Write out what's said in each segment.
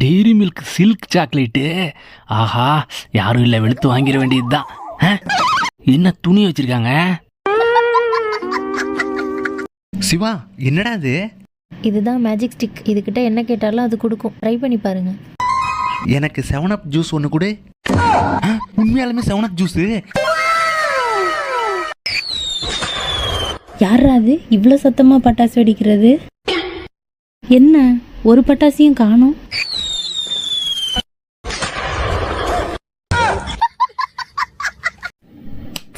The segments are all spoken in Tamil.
Dairy Milk Silk chocolate. ஆஹா, யாரும் இல்லை, வெளுத்து வாங்கிட வேண்டியதுதான். என்ன துணி வச்சிருக்காங்க? சிவா, என்னடா இது? இதுதான் மேஜிக் ஸ்டிக். இதுகிட்ட என்ன கேட்டாலும் அது கொடுக்கும். ட்ரை பண்ணி பாருங்க. எனக்கு 7up ஜூஸ் ஒன்று கொடு. உண்மையாலுமே 7up ஜூஸ்? யாரா அது இவ்வளோ சத்தமாக பட்டாசு வெடிக்கிறது? என்ன ஒரு பட்டாசையும் காணோம்?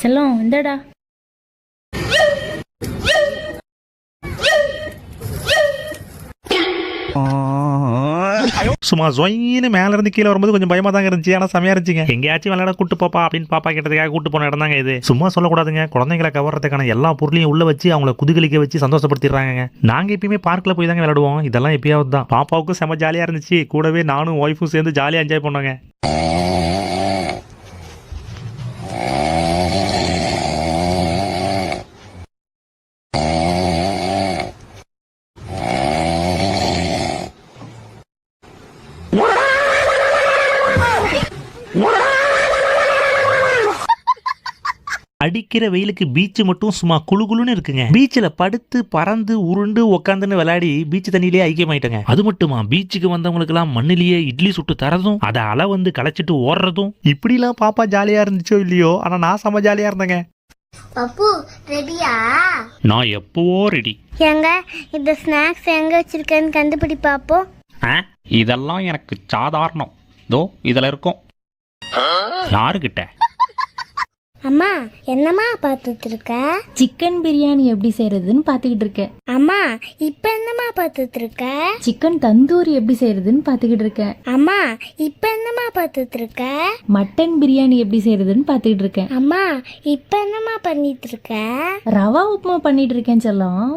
செல்லம் இந்தடா. சும்மா ஜொயின்னு மேல இருந்து கீழே வரும்போது கொஞ்சம் பயமா தாங்க இருந்துச்சு. ஆனா செமையா இருந்துச்சுங்க. எங்கேயாச்சும் விளையாட கூட்டு போப்பா அப்படின்னு பாப்பா கேட்டதுக்காக கூட்டு போன இடம் தாங்க இது. சும்மா சொல்லக்கூடாதுங்க, குழந்தைங்களை கவர்றதுக்கான எல்லா பொருளையும் உள்ள வச்சு அவங்கள குதுகலிக்க வச்சு சந்தோஷப்படுத்திடுறாங்க. நாங்க எப்பயுமே பார்க்ல போய் தாங்க விளையாடுவோம். இதெல்லாம் எப்பயாவது தான். பாப்பாவுக்கும் செம ஜாலியா இருந்துச்சு. கூடவே நானும் ஒய்ஃபும் சேர்ந்து ஜாலியா என்ஜாய் பண்ணோங்க. அடிக்கிற வெயிலுக்கு பீச் மட்டும் சும்மா குளுகுளுன்னு இருக்குங்க. பீச்சில் படுத்து பறந்து உருண்டு உக்காந்துன்னு விளையாடி பீச் தண்ணியிலேயே ஐக்கியமாயிட்டங்க. அது மட்டுமா, பீச்சுக்கு வந்தவங்களுக்கு எல்லாம் மண்ணிலேயே இட்லி சுட்டு தரதும் அதை அலை வந்து களைச்சிட்டு ஓடுறதும் இப்படிலாம் பாப்பா ஜாலியா இருந்துச்சோ இல்லையோ, ஆனா நான் செம ஜாலியா இருந்தேங்க. பப்பு ரெடியா? நான் எப்பவோ ரெடி. எங்க இந்த ஸ்நாக்ஸ் எங்க வச்சிருக்கேன்னு கண்டுபிடி பாப்போம். இதெல்லாம் எனக்கு சாதாரணம். தோ இதுல இருக்கும். யாருக்கிட்ட? அம்மா என்னம்மா பார்த்துட்டு இருக்க? சிக்கன் பிரியாணி எப்படி செய்யறதுன்னு பார்த்துக்கிட்டு இருக்கேன். அம்மா இப்ப என்னம்மா பார்த்துட்டு இருக்க? சிக்கன் தந்தூரி எப்படி செய்யறதுன்னு பார்த்துக்கிட்டு இருக்கேன். அம்மா இப்ப என்னம்மா பார்த்துட்டு இருக்க? மட்டன் பிரியாணி எப்படி செய்யறதுன்னு பார்த்துக்கிட்டு இருக்கேன். அம்மா இப்ப என்னம்மா பண்ணிட்டு இருக்க? ரவா உப்புமா பண்ணிட்டு இருக்கேன் செல்லம்.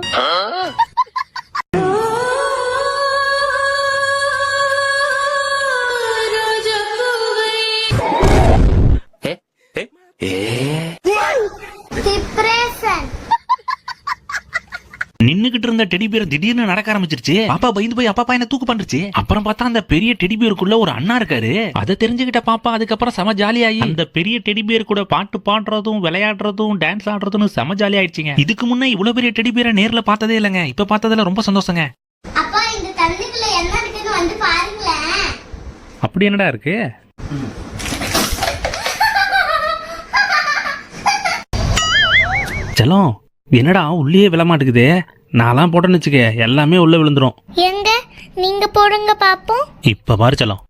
நின்னுகிட்டு இருந்த டெடி பியர் திடீர்னு நடக்க ஆரம்பிச்சிருச்சு. பாப்பா பயந்து போய் அப்பா என்ன தூக்கு பண்றச்சு. அப்புறம் பார்த்தா அந்த பெரிய டெடி பியருக்குள்ள ஒரு அண்ணா இருக்காரு. அதை தெரிஞ்சுக்கிட்ட பாப்பா அதுக்கப்புறம் செம ஜாலியாயி அந்த பெரிய டெடி பியர் கூட பாட்டு பாடுறதும் விளையாடுறதும் டான்ஸ் ஆடுறதும் செம ஜாலி ஆயிடுச்சுங்க. இதுக்கு முன்ன இவ்வளவு பெரிய டெடி பியரை நேர்ல பார்த்ததே இல்லைங்க. இப்ப பார்த்ததுல ரொம்ப சந்தோஷங்க. அப்பா இந்த தண்ணிக்குள்ள என்ன இருக்குன்னு வந்து பாருங்களேன். அப்படி என்னடா இருக்கு? செல்லம், என்னடா உள்ளே விழ மாட்டேங்குது. நான்லாம் போட்டேன்னு வச்சுக்க எல்லாமே உள்ள விழுந்துரும். எங்க நீங்க போடுங்க பாப்போம். இப்ப பாரு செல்லம்.